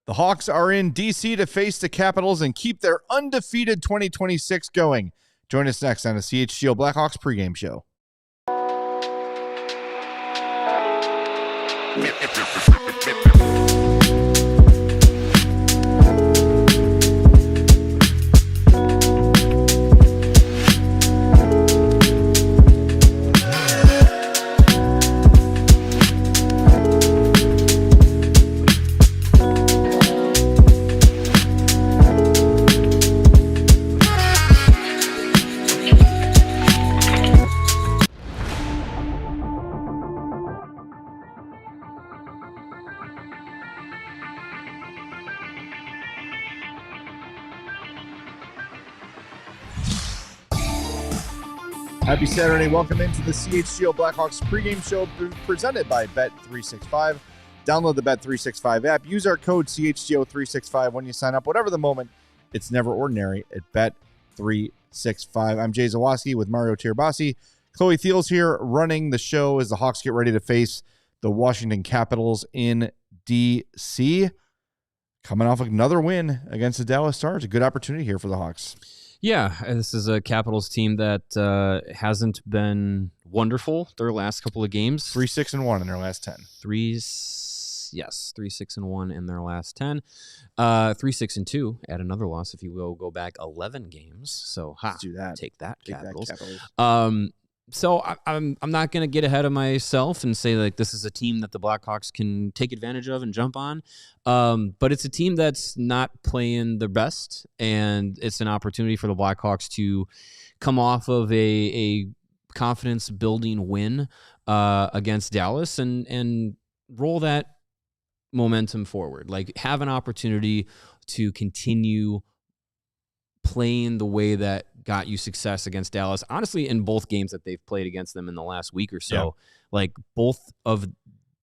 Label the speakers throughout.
Speaker 1: The Hawks are in D.C. to face the Capitals and keep their undefeated 2026 going. Join us next on the CHGO Blackhawks pregame show. Happy Saturday. Welcome into the CHGO Blackhawks pregame show presented by Bet365. Download the Bet365 app. Use our code CHGO365 when you sign up. Whatever the moment, it's never ordinary at Bet365. I'm Jay Zawaski with Mario Tirabassi. Chloe Thiel's here running the show as the Hawks get ready to face the Washington Capitals in D.C. Coming off another win against the Dallas Stars. A good opportunity here for the Hawks.
Speaker 2: Yeah, this is a Capitals team that hasn't been wonderful their last couple of games.
Speaker 1: 3-6-1 in their last 10.
Speaker 2: 3-6-1 in their last 10. 3-6-2 at another loss if you will go back 11 games. So
Speaker 1: let's do that.
Speaker 2: Take that, Capitals.
Speaker 1: That, Capitals.
Speaker 2: So I'm not going to get ahead of myself and say like this is a team that the Blackhawks can take advantage of and jump on. But it's a team that's not playing their best, and it's an opportunity for the Blackhawks to come off of a confidence-building win against Dallas and roll that momentum forward. Like have an opportunity to continue playing the way that got you success against Dallas. Honestly, in both games that they've played against them in the last week or so, like both of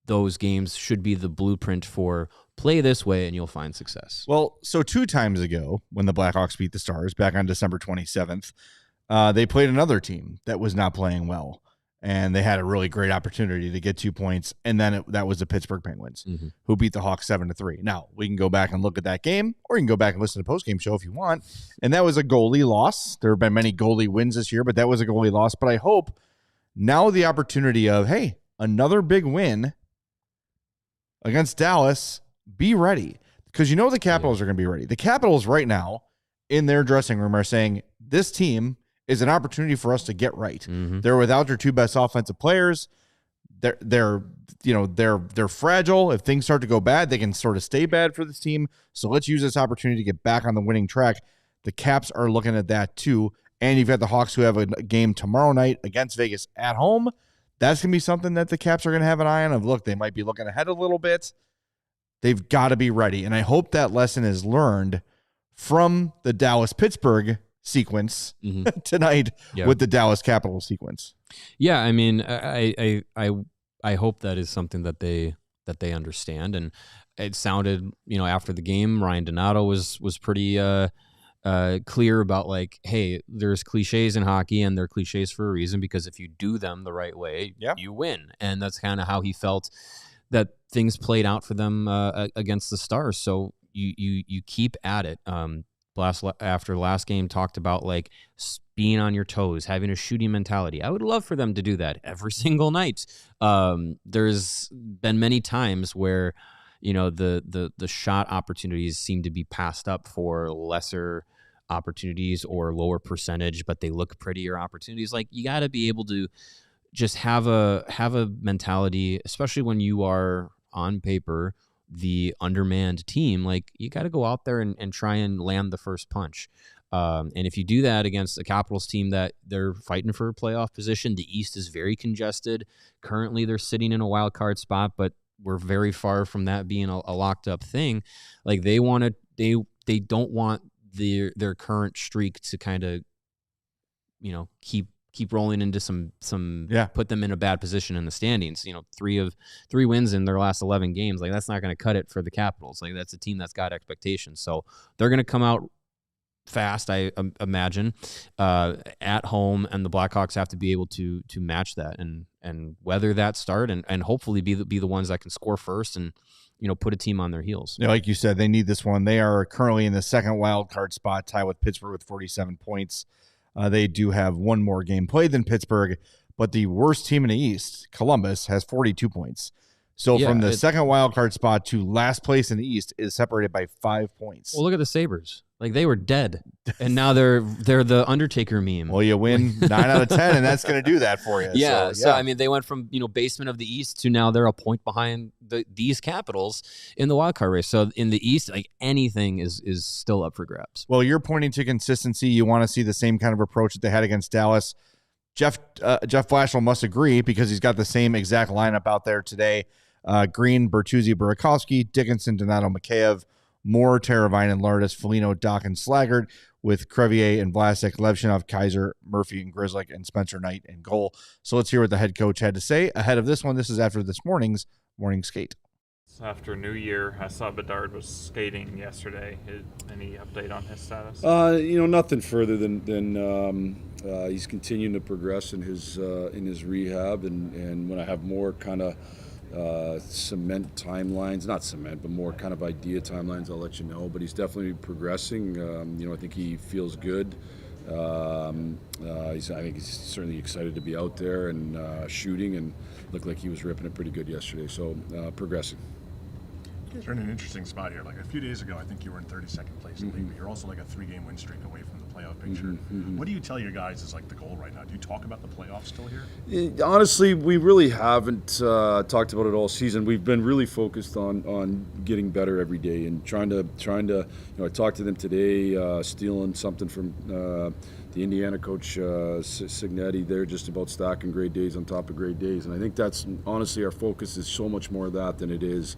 Speaker 2: those games should be the blueprint for play this way and you'll find success.
Speaker 1: Well, so 2 times ago when the Blackhawks beat the Stars back on December 27th, they played another team that was not playing well. And they had a really great opportunity to get 2 points, and then that was the Pittsburgh Penguins, who beat the Hawks 7-3. Now, we can go back and look at that game, or you can go back and listen to the postgame show if you want, and that was a goalie loss. There have been many goalie wins this year, but that was a goalie loss. But I hope now the opportunity of, hey, another big win against Dallas, be ready. Because you know the Capitals are going to be ready. The Capitals right now in their dressing room are saying, this team is an opportunity for us to get right. They're without their 2 best offensive players. They're fragile. If things start to go bad, they can sort of stay bad for this team. So let's use this opportunity to get back on the winning track. The Caps are looking at that too. And you've got the Hawks who have a game tomorrow night against Vegas at home. That's going to be something that the Caps are going to have an eye on of, look, they might be looking ahead a little bit. They've got to be ready. And I hope that lesson is learned from the Dallas-Pittsburgh sequence tonight with the Dallas Capitals sequence.
Speaker 2: Yeah, I mean, I hope that is something that they understand. And it sounded, after the game, Ryan Donato was pretty clear about like, hey, there's cliches in hockey and they're cliches for a reason, because if you do them the right way, you win. And that's kind of how he felt that things played out for them against the Stars. So you keep at it. After last game talked about like being on your toes, having a shooting mentality. I would love for them to do that every single night. There's been many times where, the shot opportunities seem to be passed up for lesser opportunities or lower percentage, but they look prettier opportunities. Like you got to be able to just have a mentality, especially when you are on paper the undermanned team. Like you got to go out there and try and land the first punch. And if you do that against a Capitals team that they're fighting for a playoff position, the East is very congested. Currently they're sitting in a wild card spot, but we're very far from that being a locked up thing. Like they don't want their current streak to kind of, keep rolling into some put them in a bad position in the standings. 3 wins in their last 11 games. Like that's not going to cut it for the Capitals. Like that's a team that's got expectations. So they're going to come out fast, I imagine, at home, and the Blackhawks have to be able to match that and weather that start and hopefully be the ones that can score first and put a team on their heels.
Speaker 1: Yeah, like you said, they need this one. They are currently in the second wild card spot, tied with Pittsburgh with 47 points. They do have one more game played than Pittsburgh, but the worst team in the East, Columbus, has 42 points. So from the second wild card spot to last place in the East is separated by 5 points.
Speaker 2: Well, look at the Sabres. Like, they were dead, and now they're the Undertaker meme.
Speaker 1: Well, you win 9 out of 10, and that's going to do that for you.
Speaker 2: Yeah. So I mean, they went from basement of the East to now they're a point behind these Capitals in the wild card race. So in the East, like, anything is still up for grabs.
Speaker 1: Well, you're pointing to consistency. You want to see the same kind of approach that they had against Dallas. Jeff Blashill must agree because he's got the same exact lineup out there today. Green, Bertuzzi, Burakovsky, Dickinson, Donato, Mikheyev, Moore, Teravainen, Lardis, Foligno, Doc, and Slaggert, with Crevier and Vlasic, Levshunov, Kaiser, Murphy, and Grzelcyk, and Spencer Knight in goal. So let's hear what the head coach had to say ahead of this one. This is after this morning's morning skate.
Speaker 3: After New Year, I saw Bedard was skating yesterday. Any update on his status?
Speaker 4: Nothing further than he's continuing to progress in his rehab, and when I have more kind of cement timelines, not cement, but more kind of idea timelines, I'll let you know. But he's definitely progressing. I think he feels good. I think he's certainly excited to be out there and shooting, and looked like he was ripping it pretty good yesterday. So progressing.
Speaker 5: You guys are in an interesting spot here. Like a few days ago, I think you were in 32nd place in the league, but you're also like a 3-game win streak away from the playoff picture. What do you tell your guys is like the goal right now? Do you talk about the playoffs still here?
Speaker 4: Honestly, we really haven't talked about it all season. We've been really focused on getting better every day and trying to. I talked to them today, stealing something from the Indiana coach Signetti. They're just about stacking great days on top of great days, and I think that's honestly our focus is so much more of that than it is.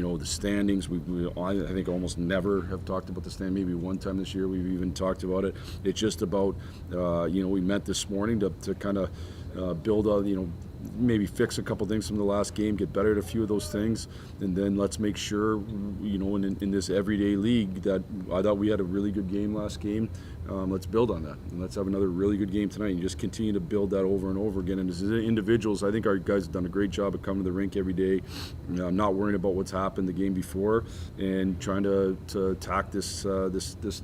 Speaker 4: The standings. I think almost never have talked about the stand. Maybe one time this year we've even talked about it. It's just about we met this morning to kind of build a maybe fix a couple things from the last game, get better at a few of those things, and then let's make sure in this everyday league that I thought we had a really good game last game. Let's build on that, and let's have another really good game tonight, and just continue to build that over and over again. And as individuals, I think our guys have done a great job of coming to the rink every day, not worrying about what's happened the game before, and trying to attack this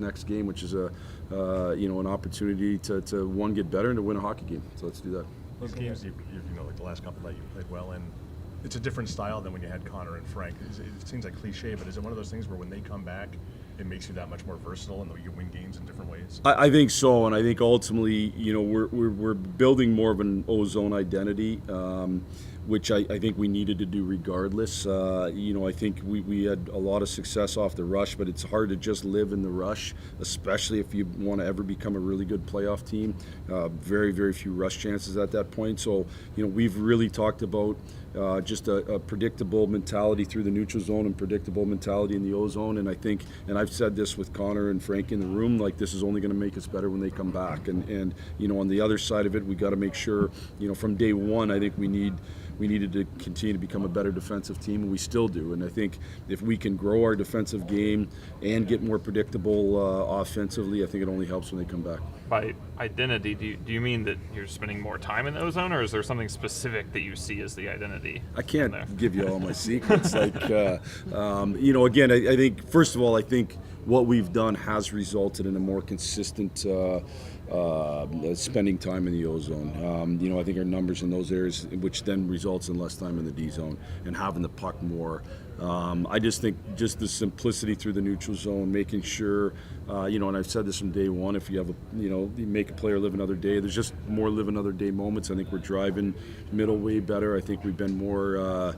Speaker 4: next game, which is an opportunity to one, get better and to win a hockey game. So let's do that.
Speaker 5: Those games, like the last couple that you played well in, it's a different style than when you had Connor and Frank. It seems like cliche, but is it one of those things where when they come back, it makes you that much more versatile and you win games in different ways? I think so, and I think ultimately, we're building more of an ozone identity, which I think we needed to do regardless. I think we had a lot of success off the rush, but it's hard to just live in the rush, especially if you want to ever become a really good playoff team. Very, very few rush chances at that point. So, we've really talked about just a predictable mentality through the neutral zone and predictable mentality in the ozone. And I think, and I've said this with Connor and Frank in the room, like this is only going to make us better when they come back. And on the other side of it, we got to make sure, from day one, I think we needed to continue to become a better defensive team, and we still do. And I think if we can grow our defensive game and get more predictable offensively, I think it only helps when they come back.
Speaker 3: By identity, do you mean that you're spending more time in the ozone, or is there something specific that you see as the identity?
Speaker 4: I can't give you all my secrets. Again, I think, first of all, I think what we've done has resulted in a more consistent spending time in the ozone. I think our numbers in those areas, which then results in less time in the D zone and having the puck more. I just think just the simplicity through the neutral zone, making sure, and I've said this from day one, if you have you make a player live another day, there's just more live another day moments. I think we're driving middle way better. I think we've been more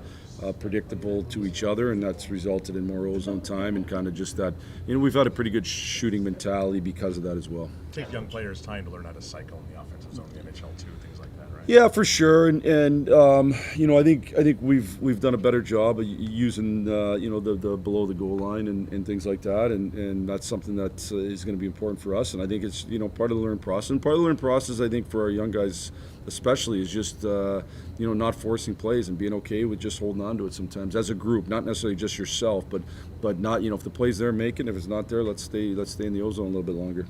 Speaker 4: predictable to each other, and that's resulted in more ozone time and kind of just that, we've had a pretty good shooting mentality because of that as well.
Speaker 5: Take young players time to learn how to cycle in the offensive zone, the NHL too, things like that, right?
Speaker 4: Yeah, for sure, and I think we've done a better job of using the below the goal line and things like that, and that's something that is going to be important for us, and I think it's part of the learning process. And part of the learning process, I think, for our young guys especially, is just not forcing plays and being okay with just holding on to it sometimes as a group, not necessarily just yourself, but not if the play's there, make it. If it's not there, let's stay in the ozone a little bit longer.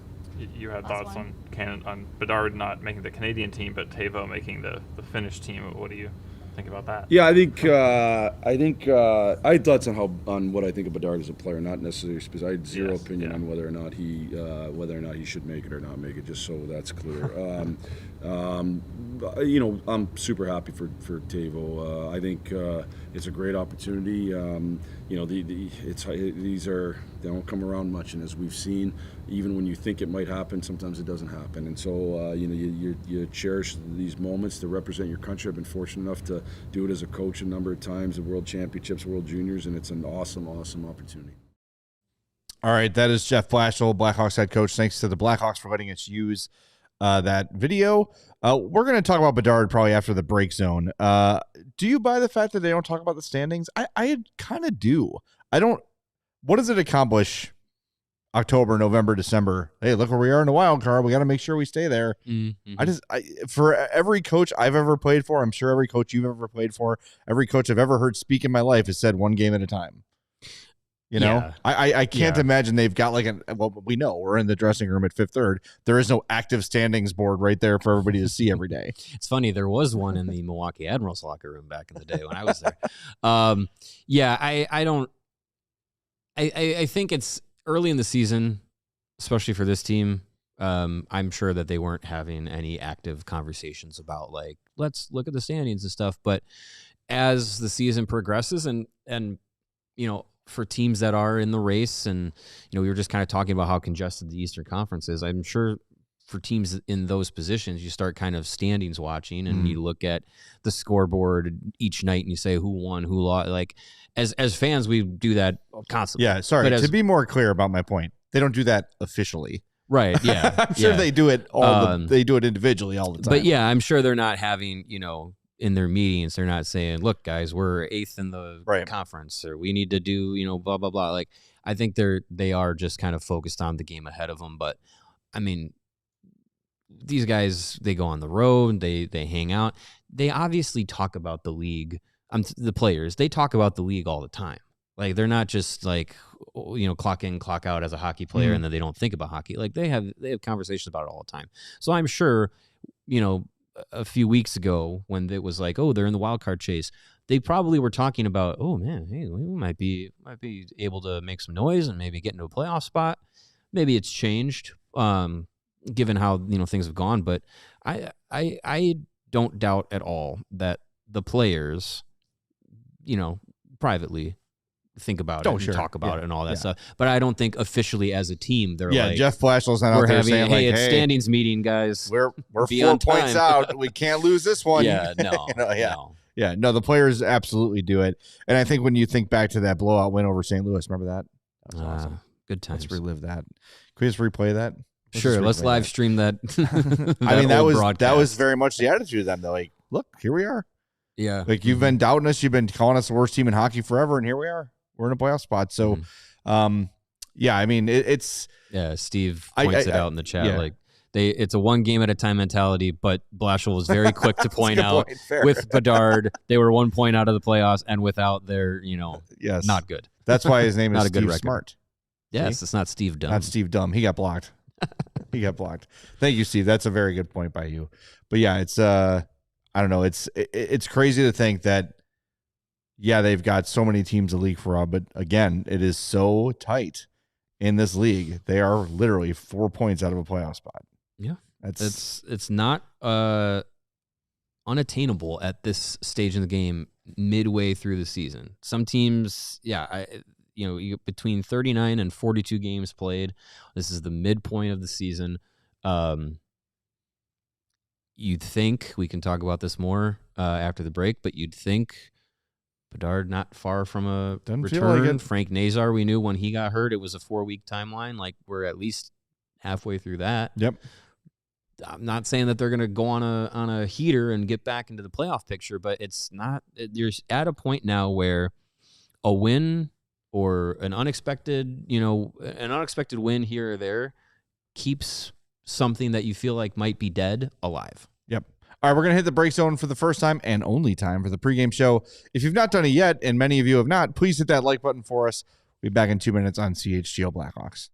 Speaker 3: You had thoughts on Bedard not making the Canadian team, but Teuvo making the Finnish team. What do you think about that?
Speaker 4: Yeah, I think I had thoughts on what I think of Bedard as a player, not necessarily because I had zero opinion on whether or not he should make it or not make it. Just so that's clear. I'm super happy for Teuvo. I think it's a great opportunity. They don't come around much, and as we've seen, even when you think it might happen, sometimes it doesn't happen. And so you cherish these moments to represent your country. I've been fortunate enough to do it as a coach a number of times, the World Championships, World Juniors, and it's an awesome opportunity.
Speaker 1: All right, that is Jeff Blashill, Blackhawks head coach. Thanks to the Blackhawks for letting us use that video. We're going to talk about Bedard probably after the break zone. Do you buy the fact that they don't talk about the standings? I kind of do. I don't. What does it accomplish? October, November, December. Hey, look where we are in the wild card. We got to make sure we stay there. Mm-hmm. For every coach I've ever played for, I'm sure every coach you've ever played for, every coach I've ever heard speak in my life has said one game at a time. You know, I can't imagine they've got we know we're in the dressing room at Fifth Third. There is no active standings board right there for everybody to see every day.
Speaker 2: It's funny. There was one in the Milwaukee Admirals locker room back in the day when I was there. I think it's early in the season, especially for this team. I'm sure that they weren't having any active conversations about let's look at the standings and stuff. But as the season progresses and for teams that are in the race, and we were just kind of talking about how congested the Eastern Conference is, I'm sure for teams in those positions, you start kind of standings watching, and you look at the scoreboard each night and you say who won, who lost. As fans, we do that constantly.
Speaker 1: Yeah, sorry. To be more clear about my point, they don't do that officially.
Speaker 2: Right, yeah.
Speaker 1: I'm sure they do it they do it individually all the time.
Speaker 2: But yeah, I'm sure they're not having, in their meetings, they're not saying, look, guys, we're 8th in the conference, or we need to do, blah, blah, blah. I think they are just kind of focused on the game ahead of them. But I mean, these guys, they go on the road, they hang out. They obviously talk about the league. The players, they talk about the league all the time. They're not just clock in, clock out as a hockey player, and then they don't think about hockey. They have conversations about it all the time. So I'm sure, a few weeks ago when it was they're in the wild card chase, they probably were talking about, oh man, hey, we might be able to make some noise and maybe get into a playoff spot. Maybe it's changed, given how things have gone. But I don't doubt at all that the players, privately think about it and talk about it and all that stuff. But I don't think officially as a team they're
Speaker 1: Jeff Blashill's not out there saying
Speaker 2: hey, it's standings meeting, guys.
Speaker 1: We're 4 points out. We can't lose this one. No, the players absolutely do it. And I think when you think back to that blowout win over St. Louis, remember that? That was awesome.
Speaker 2: Good times.
Speaker 1: Let's relive that. Can we just replay that?
Speaker 2: Sure, let's live stream that.
Speaker 1: that was very much the attitude of them. They're look, here we are.
Speaker 2: Yeah.
Speaker 1: You've been doubting us. You've been calling us the worst team in hockey forever, and here we are. We're in a playoff spot. So, I mean, it's...
Speaker 2: Yeah, Steve points it out in the chat. It's a one game at a time mentality, but Blashill was very quick to point out with Bedard, they were 1 point out of the playoffs, and without their, not good.
Speaker 1: That's why his name is
Speaker 2: not a good
Speaker 1: Steve
Speaker 2: record.
Speaker 1: Smart.
Speaker 2: Yes, it's not Steve Dumb.
Speaker 1: Not Steve Dumb. He got blocked. Thank you, Steve. That's a very good point by you. But yeah, it's I don't know. It's crazy to think that, they've got so many teams to league for, but again, it is so tight in this league. They are literally 4 points out of a playoff spot.
Speaker 2: Yeah, it's not unattainable at this stage in the game midway through the season. Some teams, you between 39 and 42 games played. This is the midpoint of the season. You'd think, we can talk about this more after the break, but you'd think Bedard not far from a return. Frank Nazar, we knew when he got hurt, it was a 4-week timeline. We're at least halfway through that.
Speaker 1: Yep.
Speaker 2: I'm not saying that they're going to go on a heater and get back into the playoff picture, but it's not. You're at a point now where a win or an unexpected win here or there keeps something that you feel like might be dead alive.
Speaker 1: Yep. All right, we're going to hit the break zone for the first time and only time for the pregame show. If you've not done it yet, and many of you have not, please hit that like button for us. We'll be back in 2 minutes on CHGO Blackhawks.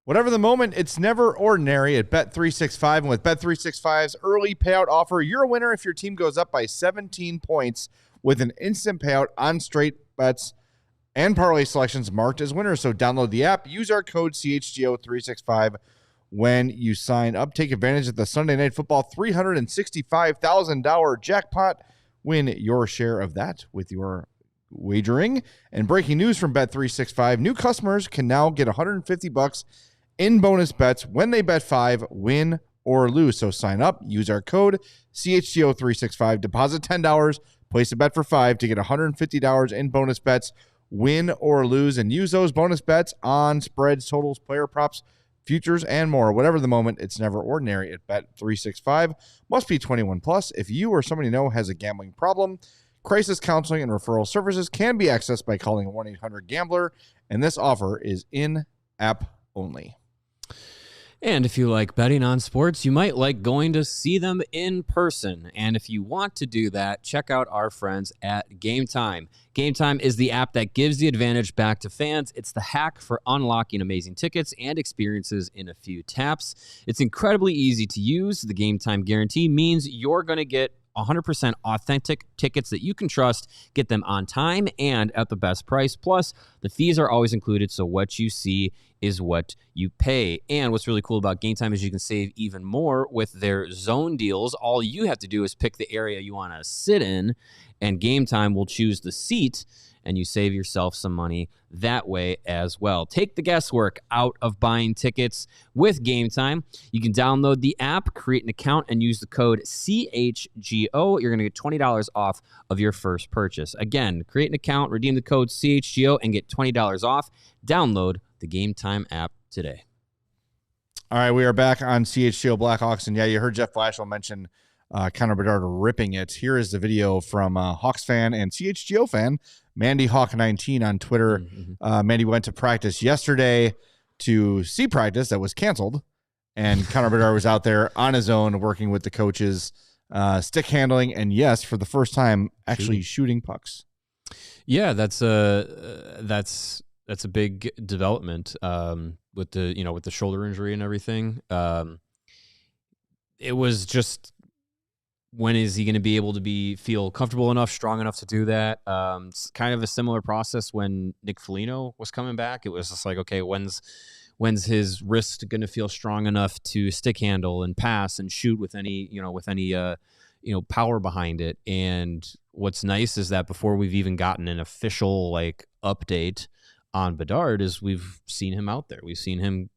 Speaker 1: Whatever the moment, it's never ordinary at Bet365. And with Bet365's early payout offer, you're a winner if your team goes up by 17 points with an instant payout on straight bets and parlay selections marked as winners. So download the app, use our code CHGO365 when you sign up. Take advantage of the Sunday Night Football $365,000 jackpot. Win your share of that with your wagering. And breaking news from Bet365, new customers can now get $150 in bonus bets when they bet 5, win or lose. So sign up, use our code CHGO365, deposit $10, place a bet for 5 to get $150 in bonus bets, win or lose, and use those bonus bets on spreads, totals, player props, futures, and more. Whatever the moment, it's never ordinary at Bet365. Must be 21 plus. If you or somebody you know has a gambling problem, crisis counseling and referral services can be accessed by calling 1-800-GAMBLER, and this offer is in-app only.
Speaker 2: And if you like betting on sports, you might like going to see them in person. And if you want to do that, check out our friends at Game Time. Game Time is the app that gives the advantage back to fans. It's the hack for unlocking amazing tickets and experiences in a few taps. It's incredibly easy to use. The Game Time guarantee means you're going to get 100% authentic tickets that you can trust, get them on time and at the best price. Plus, the fees are always included, so what you see is what you pay. And what's really cool about Game Time is you can save even more with their zone deals. All you have to do is pick the area you want to sit in, and Game Time will choose the seat, and you save yourself some money that way as well. Take the guesswork out of buying tickets with Game Time. You can download the app, create an account, and use the code CHGO. You're going to get $20 off of your first purchase. Again, create an account, redeem the code CHGO, and get $20 off. Download the Game Time app today.
Speaker 1: All right, we are back on CHGO Blackhawks, and yeah, you heard Jeff Blashill mention Connor Bedard ripping it. Here is the video from Hawks fan and CHGO fan Mandy Hawk19 on Twitter. Mandy went to practice yesterday to see practice that was canceled, and Connor Bedard was out there on his own working with the coaches, stick handling, and yes, for the first time, actually shooting pucks.
Speaker 2: Yeah, that's a big development with the shoulder injury and everything. It was just, when is he going to be able to feel comfortable enough, strong enough to do that? It's kind of a similar process when Nick Foligno was coming back. It was just like, okay, when's his wrist going to feel strong enough to stick handle and pass and shoot with any power behind it? And what's nice is that before we've even gotten an official update on Bedard, is we've seen him out there. We've seen him,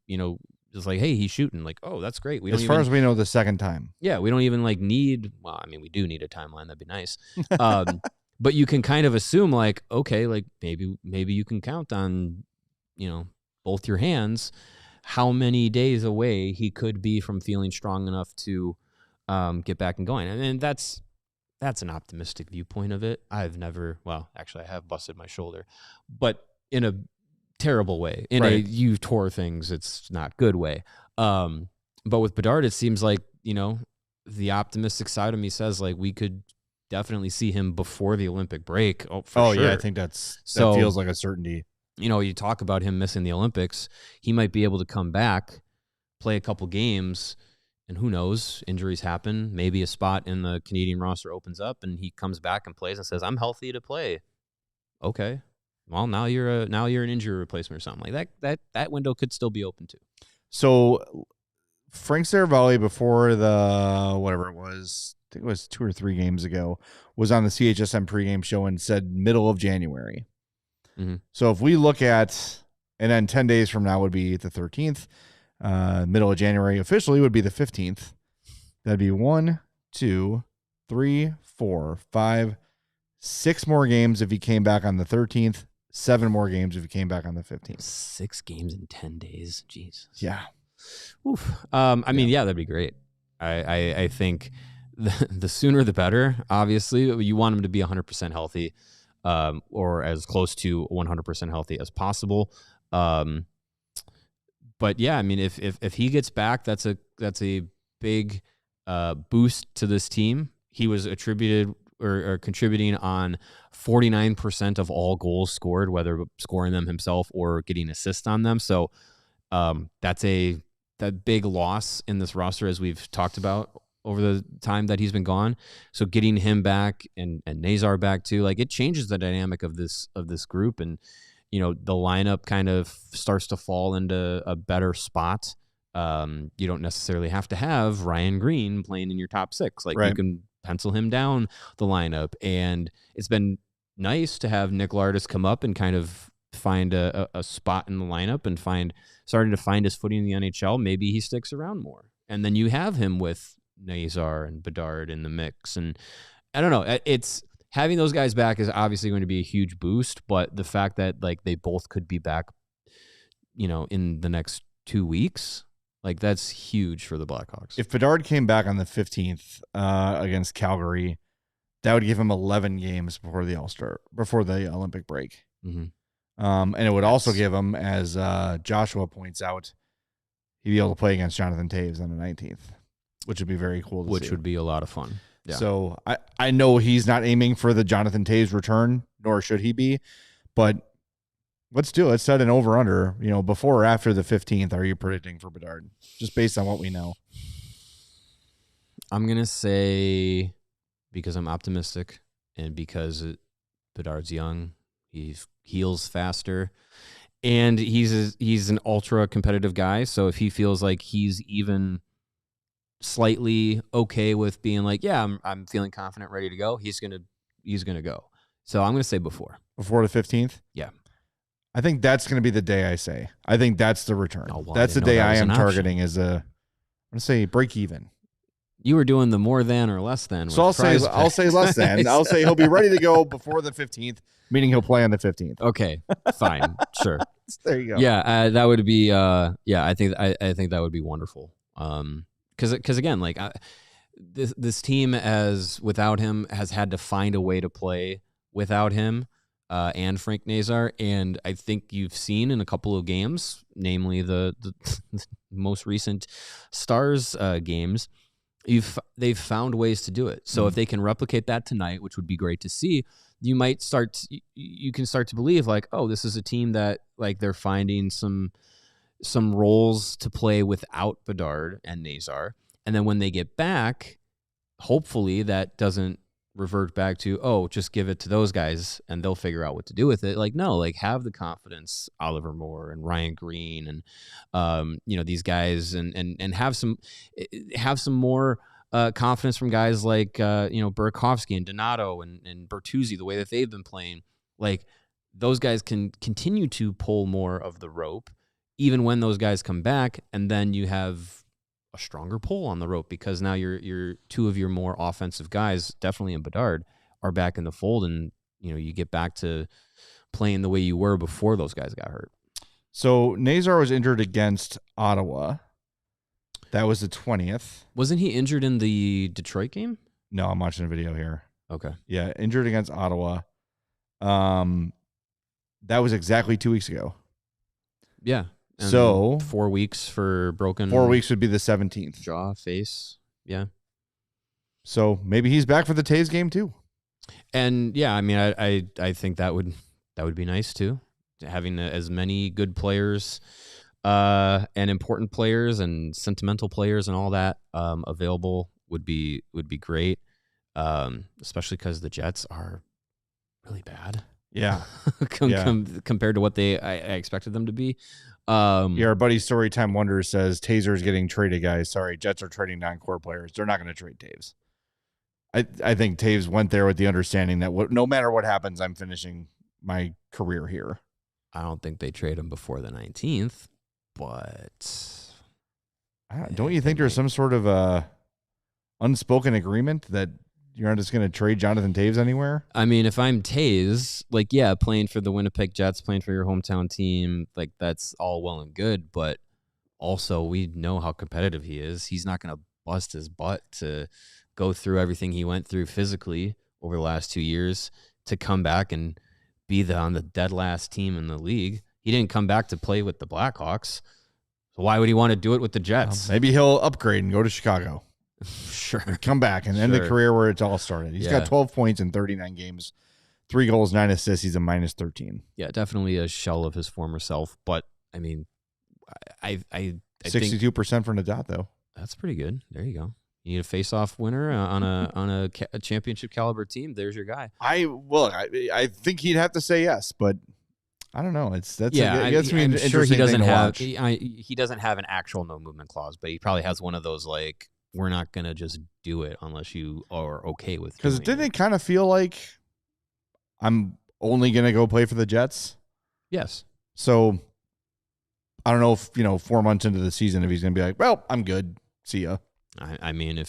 Speaker 2: just like, hey, he's shooting. Like, oh, that's great.
Speaker 1: As far as we know, the second time.
Speaker 2: Yeah, we don't even need. Well, I mean, we do need a timeline. That'd be nice. But you can kind of assume, okay, maybe you can count on, both your hands, how many days away he could be from feeling strong enough to get back and going. And that's an optimistic viewpoint of it. I have busted my shoulder, but in a terrible way. You tore things, it's not good way. But with Bedard, it seems like, the optimistic side of me says we could definitely see him before the Olympic break. Sure.
Speaker 1: Yeah, I think that feels like a certainty.
Speaker 2: You talk about him missing the Olympics, he might be able to come back, play a couple games, and who knows, injuries happen. Maybe a spot in the Canadian roster opens up and he comes back and plays and says, I'm healthy to play. Okay. Well, now you're an injury replacement or something like that. That window could still be open too.
Speaker 1: So Frank Saravalli, before the whatever it was, I think it was 2 or 3 games ago, was on the CHSM pregame show and said middle of January.
Speaker 2: Mm-hmm.
Speaker 1: So if we look at, and then 10 days from now would be the 13th, middle of January officially would be the 15th. That'd be 1, 2, 3, 4, 5, 6 more games if he came back on the 13th. 7 more games if he came back on the 15th.
Speaker 2: 6 games in 10 days. Jesus.
Speaker 1: Yeah.
Speaker 2: Oof. Yeah, that'd be great. I think the sooner the better. Obviously, you want him to be 100% healthy, or as close to 100% healthy as possible. But yeah, I mean, if he gets back, that's a big boost to this team. He was attributed or contributing on 49% of all goals scored, whether scoring them himself or getting assists on them. So That's that big loss in this roster, as we've talked about over the time that he's been gone. So getting him back and Nazar back too, like, it changes the dynamic of this group, and the lineup kind of starts to fall into a better spot. You don't necessarily have to have Ryan Green playing in your top six. Like, you can pencil him down the lineup, and it's been nice to have Nick Lardis come up and kind of find a spot in the lineup and starting to find his footing in the NHL. Maybe he sticks around more, and then you have him with Nazar and Bedard in the mix. And I don't know, it's having those guys back is obviously going to be a huge boost, but the fact that, like, they both could be back, in the next 2 weeks, like, that's huge for the Blackhawks.
Speaker 1: If Bedard came back on the 15th against Calgary, that would give him 11 games before the Olympic break.
Speaker 2: Mm-hmm.
Speaker 1: And it would also give him, as Joshua points out, he'd be able to play against Jonathan Toews on the 19th, which would be very cool to see.
Speaker 2: Which would be a lot of fun. Yeah.
Speaker 1: So I know he's not aiming for the Jonathan Toews return, nor should he be, but let's do it. Let's set an over-under, before or after the 15th. Are you predicting for Bedard, just based on what we know?
Speaker 2: I'm going to say, because I'm optimistic and because Bedard's young, he heals faster, and he's an ultra competitive guy. So if he feels like he's even slightly okay with being like, yeah, I'm feeling confident, ready to go, he's gonna go. So I'm gonna say before
Speaker 1: the 15th.
Speaker 2: Yeah,
Speaker 1: I think that's gonna be the day. I say I think that's the return.
Speaker 2: Oh, well,
Speaker 1: that's the day I am targeting
Speaker 2: option.
Speaker 1: as I'm gonna say break even.
Speaker 2: You were doing the more than or less than.
Speaker 1: So I'll say less than. I'll say he'll be ready to go before the 15th, meaning he'll play on the 15th.
Speaker 2: Okay, fine, sure.
Speaker 1: There you go.
Speaker 2: Yeah, that would be. I think that would be wonderful. Because again, like, this team, without him, has had to find a way to play without him and Frank Nazar, and I think you've seen in a couple of games, namely the most recent Stars games, they've found ways to do it. So if they can replicate that tonight, which would be great to see, you can start to believe, like, oh, this is a team that, like, they're finding some roles to play without Bedard and Nazar. And then when they get back, hopefully that doesn't revert back to, oh, just give it to those guys and they'll figure out what to do with it. Like, no, like, have the confidence, Oliver Moore and Ryan Green and these guys, and have some more confidence from guys like Burakovsky and Donato and Bertuzzi, the way that they've been playing. Like, those guys can continue to pull more of the rope even when those guys come back, and then you have a stronger pull on the rope because now your two of your more offensive guys, definitely in Bedard, are back in the fold, and you get back to playing the way you were before those guys got hurt.
Speaker 1: So Nazar was injured against Ottawa. That was the 20th.
Speaker 2: Wasn't he injured in the Detroit game?
Speaker 1: No, I'm watching a video here.
Speaker 2: Okay.
Speaker 1: Yeah, injured against Ottawa. That was exactly 2 weeks ago.
Speaker 2: Yeah. And
Speaker 1: so
Speaker 2: 4 weeks for broken.
Speaker 1: 4 weeks would be the 17th.
Speaker 2: Jaw, face. Yeah.
Speaker 1: So maybe he's back for the Toews game too.
Speaker 2: And yeah, I mean, I think that would be nice too. Having as many good players and important players and sentimental players and all that available would be great. Especially because the Jets are really bad.
Speaker 1: Yeah.
Speaker 2: Compared to what I expected them to be.
Speaker 1: Our buddy Storytime Wonder says Taser's getting traded, guys. Sorry, Jets are trading non-core players. They're not going to trade Toews. I think Toews went there with the understanding that no matter what happens, I'm finishing my career here.
Speaker 2: I don't think they trade him before the 19th, but
Speaker 1: don't you think there's some sort of unspoken agreement that you're not just going to trade Jonathan Toews anywhere?
Speaker 2: I mean, if I'm Toews, like, yeah, playing for the Winnipeg Jets, playing for your hometown team, like, that's all well and good, but also we know how competitive he is. He's not going to bust his butt to go through everything he went through physically over the last 2 years to come back and be on the dead last team in the league. He didn't come back to play with the Blackhawks, so why would he want to do it with the Jets?
Speaker 1: Maybe he'll upgrade and go to Chicago.
Speaker 2: Sure.
Speaker 1: Come back and end the career where it's all started. He's got 12 points in 39 games, 3 goals, 9 assists. He's a -13.
Speaker 2: Yeah, definitely a shell of his former self. But, I mean, I think
Speaker 1: 62% for Nadal, though.
Speaker 2: that's pretty good. There you go. You need a face-off winner on a championship caliber team. There's your guy.
Speaker 1: I think he'd have to say yes, but I don't know.
Speaker 2: I'm sure he doesn't have he doesn't have an actual no movement clause, but he probably has one of those like, we're not gonna just do it unless you are okay with.
Speaker 1: Because didn't it kind of feel like I'm only gonna go play for the Jets?
Speaker 2: Yes.
Speaker 1: So I don't know if 4 months into the season if he's gonna be like, well, I'm good. See ya.
Speaker 2: I mean,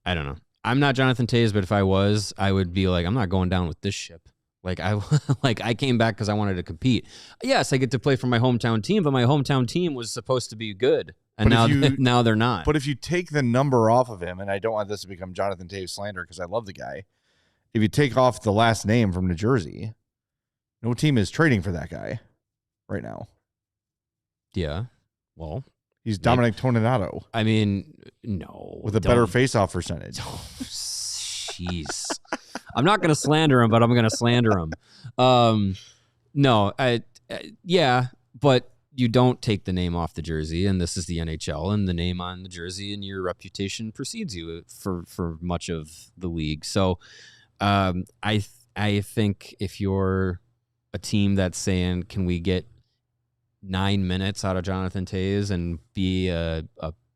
Speaker 2: I don't know. I'm not Jonathan Toews, but if I was, I would be like, I'm not going down with this ship. Like I came back because I wanted to compete. Yes, I get to play for my hometown team, but my hometown team was supposed to be good, and now they're not.
Speaker 1: But if you take the number off of him, and I don't want this to become Jonathan Toews slander because I love the guy, if you take off the last name from New Jersey, no team is trading for that guy right now.
Speaker 2: Yeah, well,
Speaker 1: he's Dominic Toninato.
Speaker 2: I mean, no,
Speaker 1: with a better face-off percentage.
Speaker 2: Oh, jeez. I'm not going to slander him, but I'm going to slander him. No, yeah, but you don't take the name off the jersey, and this is the NHL, and the name on the jersey and your reputation precedes you for much of the league. So I think if you're a team that's saying, can we get 9 minutes out of Jonathan Toews and be a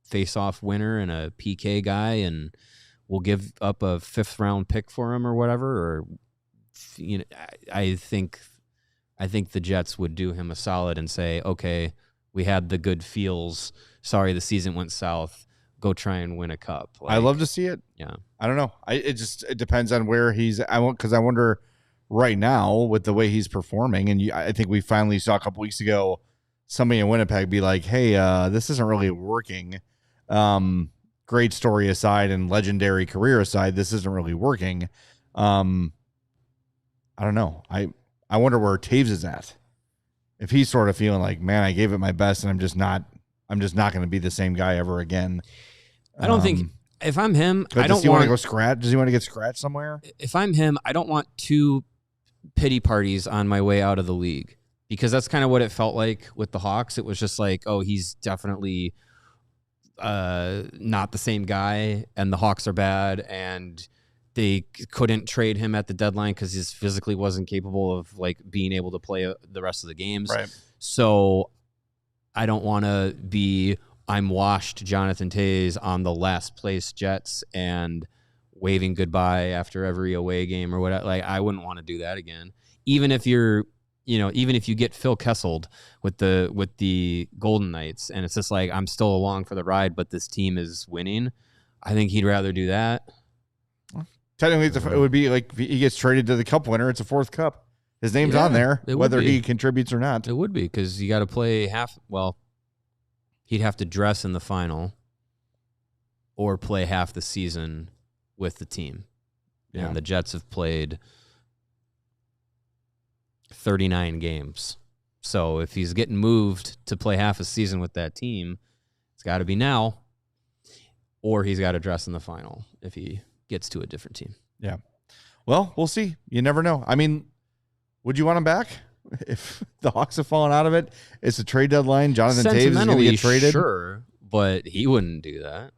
Speaker 2: face-off winner and a PK guy, and we'll give up a 5th round pick for him or whatever, or I think the Jets would do him a solid and say, okay, we had the good feels. Sorry, the season went south. Go try and win a cup.
Speaker 1: I love to see it.
Speaker 2: Yeah,
Speaker 1: I don't know. It depends on where he's. I wonder right now with the way he's performing, and I think we finally saw a couple weeks ago somebody in Winnipeg be like, hey, this isn't really working. Great story aside and legendary career aside, this isn't really working. I don't know. I wonder where Toews is at. If he's sort of feeling like, man, I gave it my best and I'm just not going to be the same guy ever again.
Speaker 2: I don't think if I'm him, I don't
Speaker 1: does he want to go scratch? Does he want to get scratched somewhere?
Speaker 2: If I'm him, I don't want 2 pity parties on my way out of the league, because that's kind of what it felt like with the Hawks. It was just like, oh, he's definitely not the same guy, and the Hawks are bad, and they couldn't trade him at the deadline because he physically wasn't capable of like being able to play the rest of the games.
Speaker 1: Right.
Speaker 2: So I don't want to be I'm washed Jonathan Toews on the last place Jets and waving goodbye after every away game or whatever. Like, I wouldn't want to do that again. Even if you're, even if you get Phil Kesseled with the Golden Knights, and it's just like, I'm still along for the ride, but this team is winning, I think he'd rather do that.
Speaker 1: Technically, it would be like he gets traded to the Cup winner. It's a 4th Cup. His name's on there, whether he contributes or not.
Speaker 2: It would be, because you got to play he'd have to dress in the final or play half the season with the team. Yeah. And the Jets have played 39 games. So if he's getting moved to play half a season with that team, it's got to be now, or he's got to dress in the final if he gets to a different team.
Speaker 1: Yeah. Well, we'll see. You never know. I mean, would you want him back? If the Hawks have fallen out of it, it's a trade deadline. Jonathan Toews is going to get traded.
Speaker 2: Sure, but he wouldn't do that.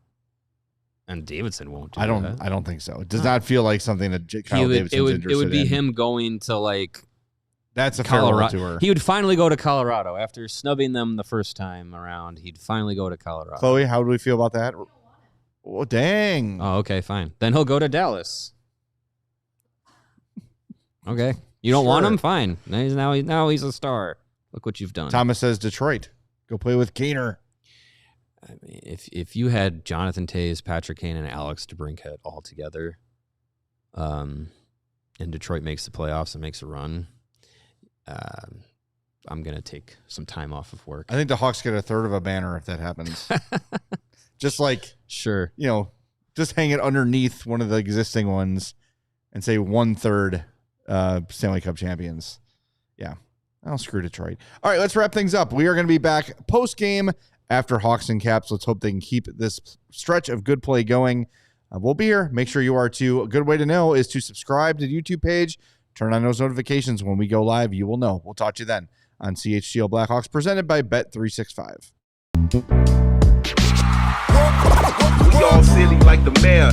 Speaker 2: And Davidson won't do that.
Speaker 1: I don't think so. It does not feel like something that Kyle Davidson's interested in.
Speaker 2: It would be him going to like
Speaker 1: that's a
Speaker 2: Colorado
Speaker 1: tour.
Speaker 2: He would finally go to Colorado after snubbing them the first time around. He'd finally go to Colorado.
Speaker 1: Chloe, how do we feel about that? Oh, dang.
Speaker 2: Oh, okay, fine. Then he'll go to Dallas. Okay. You don't want him? Fine. Now he's a star. Look what you've done.
Speaker 1: Thomas says Detroit. Go play with Kaner.
Speaker 2: I mean, if you had Jonathan Toews, Patrick Kane, and Alex DeBrincat all together, and Detroit makes the playoffs and makes a run, I'm going to take some time off of work.
Speaker 1: I think the Hawks get a third of a banner if that happens. Just like,
Speaker 2: sure,
Speaker 1: just hang it underneath one of the existing ones and say 1/3 Stanley Cup champions. Yeah. I'll screw Detroit. All right, let's wrap things up. We are going to be back post-game after Hawks and Caps. Let's hope they can keep this stretch of good play going. We'll be here. Make sure you are too. A good way to know is to subscribe to the YouTube page. Turn on those notifications. When we go live, you will know. We'll talk to you then on CHGO Blackhawks, presented by Bet365.
Speaker 6: We all silly like the mayor.